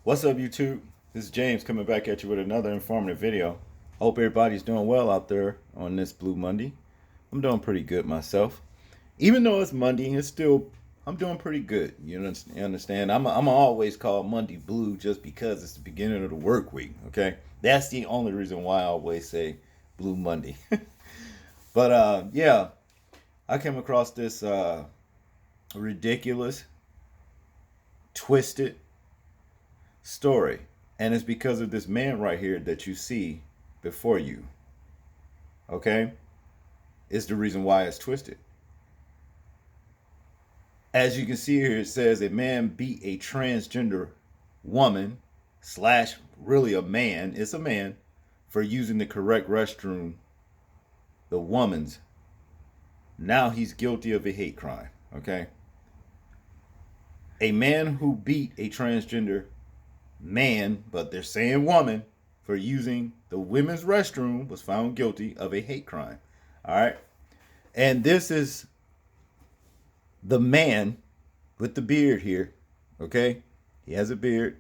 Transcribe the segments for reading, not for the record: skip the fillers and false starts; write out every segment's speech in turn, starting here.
What's up, YouTube? This is James coming back at you with another informative video. Hope everybody's doing well out there on this Blue Monday. I'm doing pretty good myself. Even though it's Monday, I'm doing pretty good. You understand? I'm always call Monday Blue just because it's the beginning of the work week. Okay, that's the only reason why I always say Blue Monday. But yeah, I came across this ridiculous, twisted story. And it's because of this man right here that you see before you. Okay? It's the reason why it's twisted. As you can see here, it says a man beat a transgender woman, slash, really a man, it's a man, for using the correct restroom, the woman's. Now he's guilty of a hate crime. Okay? A man who beat a transgender man, but they're saying woman, for using the women's restroom was found guilty of a hate crime. All right. And this is the man with the beard here. Okay. He has a beard.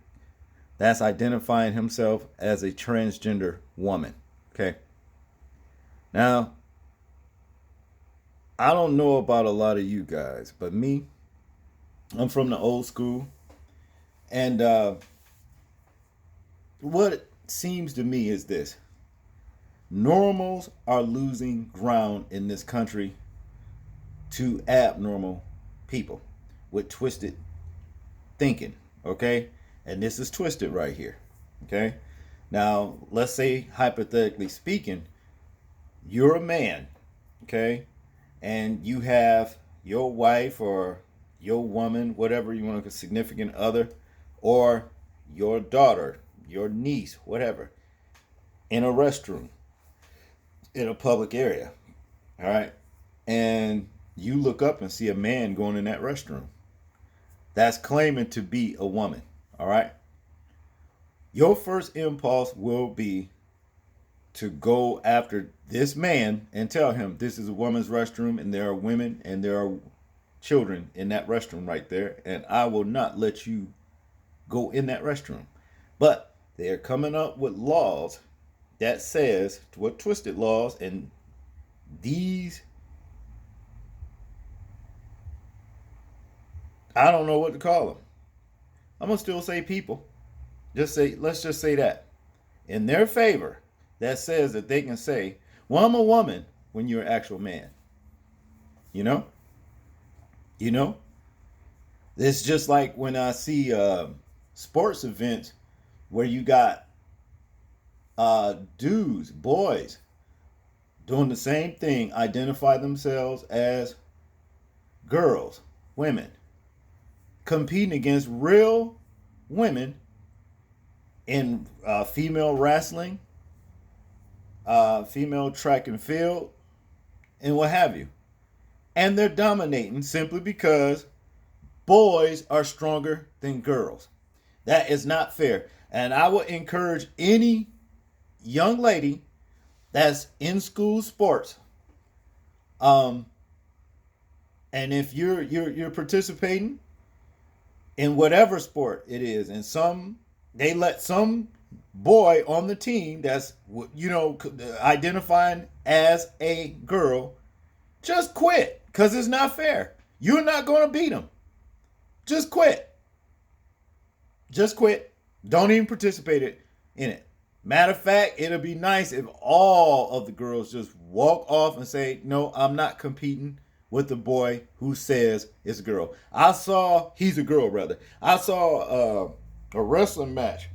That's identifying himself as a transgender woman. Okay. Now, I don't know about a lot of you guys, but me, I'm from the old school. And what it seems to me is this: normals are losing ground in this country to abnormal people with twisted thinking. Okay? And this is twisted right here. Okay? Now, let's say, hypothetically speaking, you're a man. Okay? And you have your wife or your woman, whatever you want to, significant other, or your daughter, your niece, whatever, in a restroom in a public area. All right. And you look up and see a man going in that restroom. That's claiming to be a woman. All right. Your first impulse will be to go after this man and tell him this is a woman's restroom and there are women and there are children in that restroom right there. And I will not let you go in that restroom. But they're coming up with laws that says, what, twisted laws, and these, I don't know what to call them. I'm gonna still say people. Let's just say that in their favor, that says that they can say, well, I'm a woman, when you're an actual man. You know? You know? It's just like when I see sports events where you got dudes, boys, doing the same thing, identify themselves as girls, women, competing against real women in female wrestling, female track and field, and what have you. And they're dominating simply because boys are stronger than girls. That is not fair. And I would encourage any young lady that's in school sports, um, and if you're participating in whatever sport it is, and they let some boy on the team that's identifying as a girl, just quit, because it's not fair. You're not going to beat them. Just quit. Just quit. Don't even participate in it. Matter of fact, it'll be nice if all of the girls just walk off and say, no, I'm not competing with the boy who says it's a girl. He's a girl, rather. I saw a wrestling match,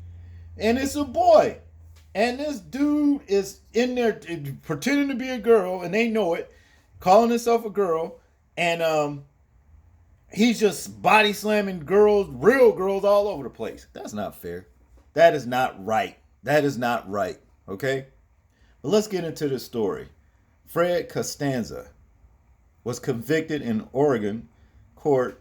and it's a boy. And this dude is in there pretending to be a girl, and they know it, calling himself a girl, and he's just body slamming girls, real girls, all over the place. That's not fair. That is not right. That is not right. Okay? But let's get into the story. Fred Costanza was convicted in an Oregon court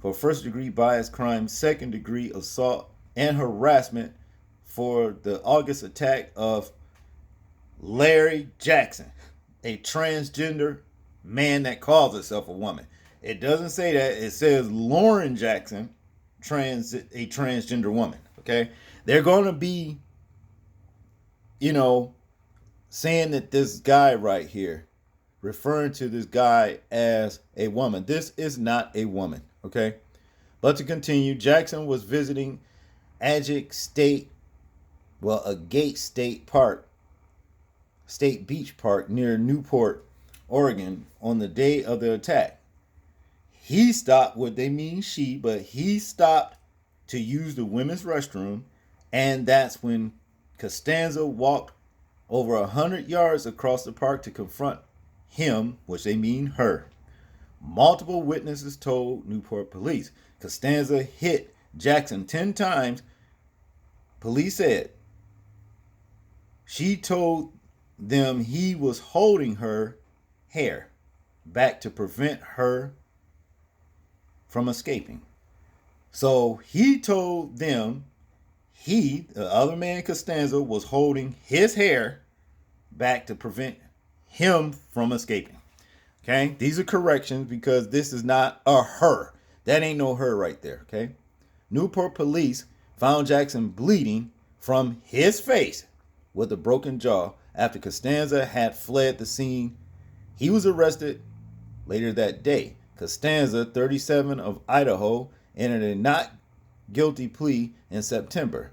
for first degree bias crime, second degree assault, and harassment for the August attack of Larry Jackson, a transgender man that calls himself a woman. It doesn't say that. It says Lauren Jackson, a transgender woman. Okay, they're going to be, you know, saying that this guy right here, referring to this guy as a woman. This is not a woman. Okay, but to continue, Jackson was visiting Agate State, well, Agate State Park, State Beach Park near Newport, Oregon, on the day of the attack. He stopped, what they mean she, but he stopped to use the women's restroom, and that's when Costanza walked over 100 yards across the park to confront him, which they mean her. Multiple witnesses told Newport police Costanza hit Jackson 10 times. Police said she told them he was holding her hair back to prevent her from escaping. So he told them the other man Costanza, was holding his hair back to prevent him from escaping. Okay, these are corrections because this is not a her. That ain't no her right there. Okay, Newport police found Jackson bleeding from his face with a broken jaw after Costanza had fled the scene. He was arrested later that day. Costanza, 37, of Idaho, entered a not guilty plea in September.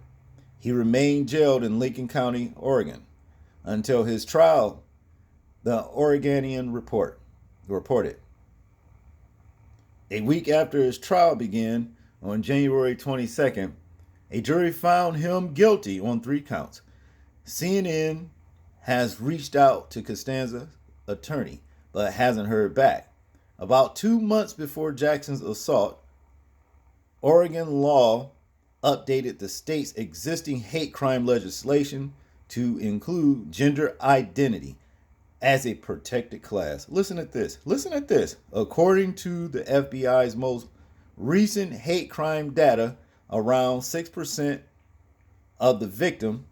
He remained jailed in Lincoln County, Oregon, until his trial, the Oregonian reported. A week after his trial began on January 22nd, a jury found him guilty on 3 counts. CNN has reached out to Costanza's attorney, but hasn't heard back. About 2 months before Jackson's assault, Oregon law updated the state's existing hate crime legislation to include gender identity as a protected class. Listen at this. Listen at this. According to the FBI's most recent hate crime data, around 6% of the victims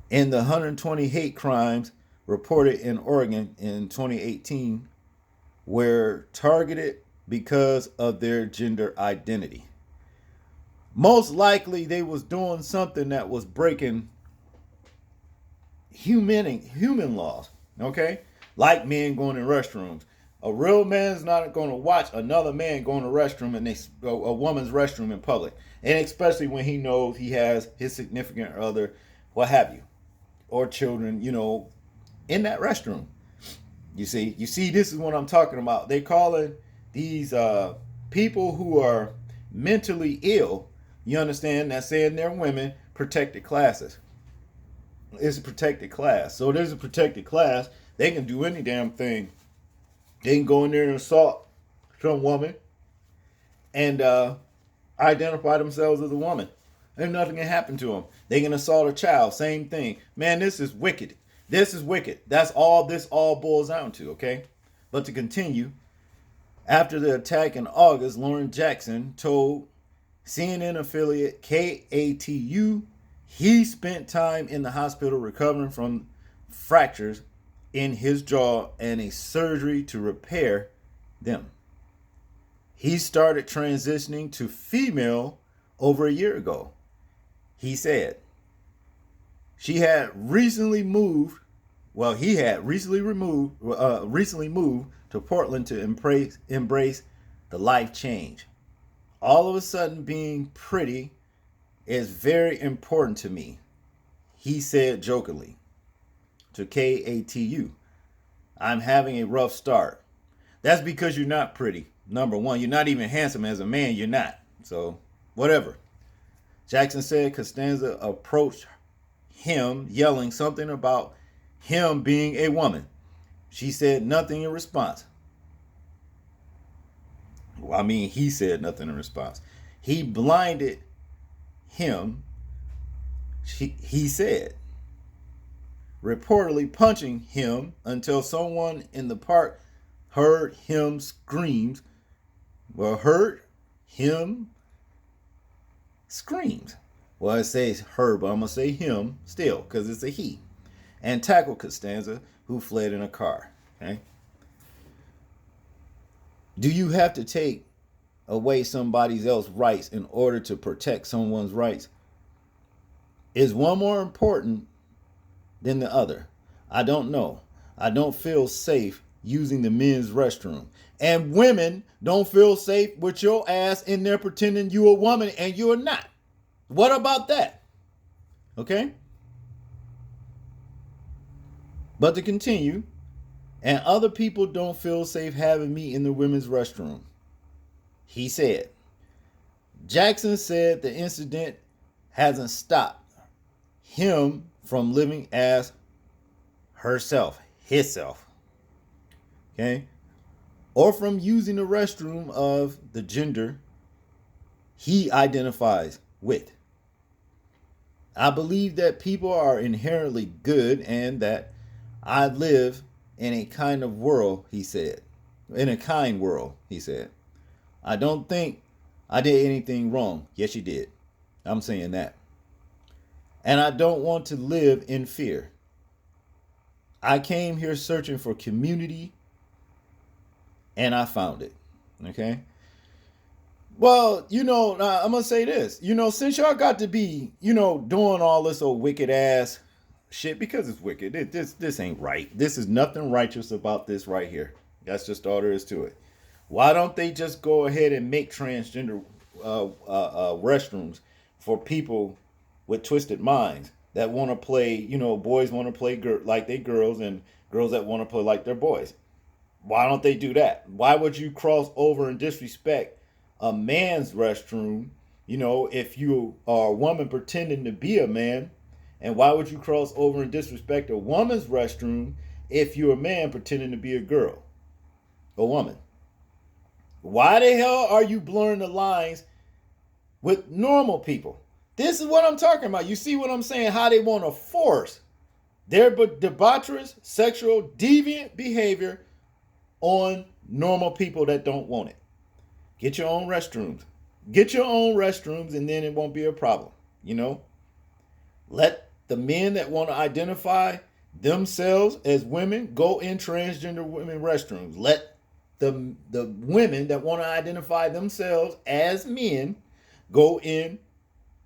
in the 120 hate crimes reported in Oregon in 2018 were targeted because of their gender identity. Most likely they was doing something that was breaking human laws, okay? Like men going in restrooms. A real man's not going to watch another man go in a restroom and a woman's restroom in public. And especially when he knows he has his significant other, what have you, or children, in that restroom. You see, this is what I'm talking about. They calling these people who are mentally ill, you understand, that saying they're women, protected classes. It's a protected class. So there's a protected class. They can do any damn thing. They can go in there and assault some woman and identify themselves as a woman. And nothing can happen to them. They can assault a child. Same thing. Man, this is wicked. This is wicked. That's all this all boils down to, okay? But to continue, after the attack in August, Lauren Jackson told CNN affiliate KATU he spent time in the hospital recovering from fractures in his jaw and a surgery to repair them. He started transitioning to female over a year ago. He said he had recently moved to Portland to embrace the life change. All of a sudden, being pretty is very important to me, he said jokingly to KATU. I'm having a rough start. That's because you're not pretty. Number one, you're not even handsome as a man. You're not. So, whatever. Jackson said Costanza approached him, yelling something about him being a woman. She said nothing in response. He said nothing in response. He blinded him, he said, reportedly punching him until someone in the park heard him screams. Well, it says her, but I'm going to say him still because it's a he. And tackled Costanza, who fled in a car. Okay. Do you have to take away somebody else's rights in order to protect someone's rights, is one more important than the other? I don't know. I don't feel safe using the men's restroom. And women don't feel safe with your ass in there pretending you a woman and you're not. What about that? Okay? But to continue, and other people don't feel safe having me in the women's restroom. He said. Jackson said the incident hasn't stopped him from living as herself, hisself, okay, or from using the restroom of the gender he identifies with. I believe that people are inherently good and that I live in a kind of world, he said. In a kind world, he said. I don't think I did anything wrong. Yes, you did. I'm saying that. And I don't want to live in fear. I came here searching for community and I found it. Okay? Well, I'm going to say this. Since y'all got to be, doing all this old wicked ass shit, because it's wicked, this ain't right. This is nothing righteous about this right here. That's just all there is to it. Why don't they just go ahead and make transgender restrooms for people with twisted minds that want to play, boys want to play like they girls and girls that want to play like they're boys? Why don't they do that? Why would you cross over and disrespect a man's restroom, if you are a woman pretending to be a man? And why would you cross over and disrespect a woman's restroom if you're a man pretending to be a girl, a woman? Why the hell are you blurring the lines with normal people? This is what I'm talking about. You see what I'm saying? How they want to force their debaucherous, sexual, deviant behavior on normal people that don't want it. Get your own restrooms. Get your own restrooms and then it won't be a problem. Let the men that want to identify themselves as women go in transgender women restrooms. Let the women that want to identify themselves as men go in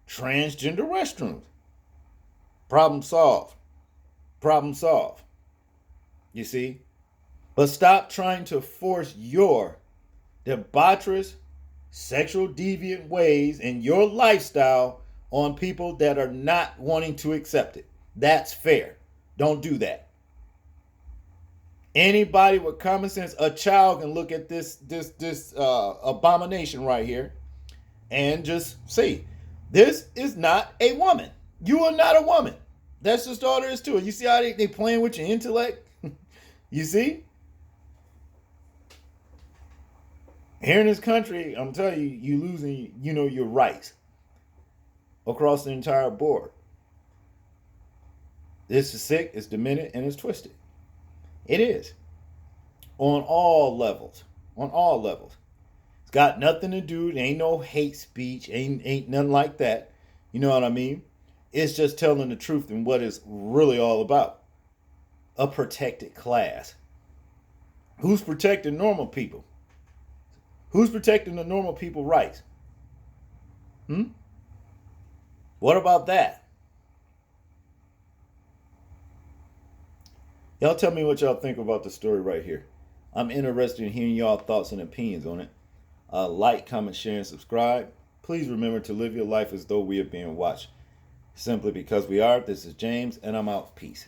transgender restrooms. Problem solved. Problem solved. You see? But stop trying to force your debaucherous, sexual deviant ways and your lifestyle on people that are not wanting to accept it. That's fair. Don't do that. Anybody with common sense, a child can look at this abomination right here and just see, this is not a woman. You are not a woman. That's just all there is to it. You see how they playing with your intellect? You see? Here in this country, I'm telling you, you losing, your rights across the entire board. This is sick, it's demented, and it's twisted. It is. On all levels. On all levels. It's got nothing to do, there ain't no hate speech, ain't nothing like that. You know what I mean? It's just telling the truth and what it's really all about. A protected class. Who's protecting normal people? Who's protecting the normal people's rights? What about that? Y'all tell me what y'all think about the story right here. I'm interested in hearing y'all thoughts and opinions on it. Like, comment, share, and subscribe. Please remember to live your life as though we are being watched. Simply because we are. This is James, and I'm out. Peace.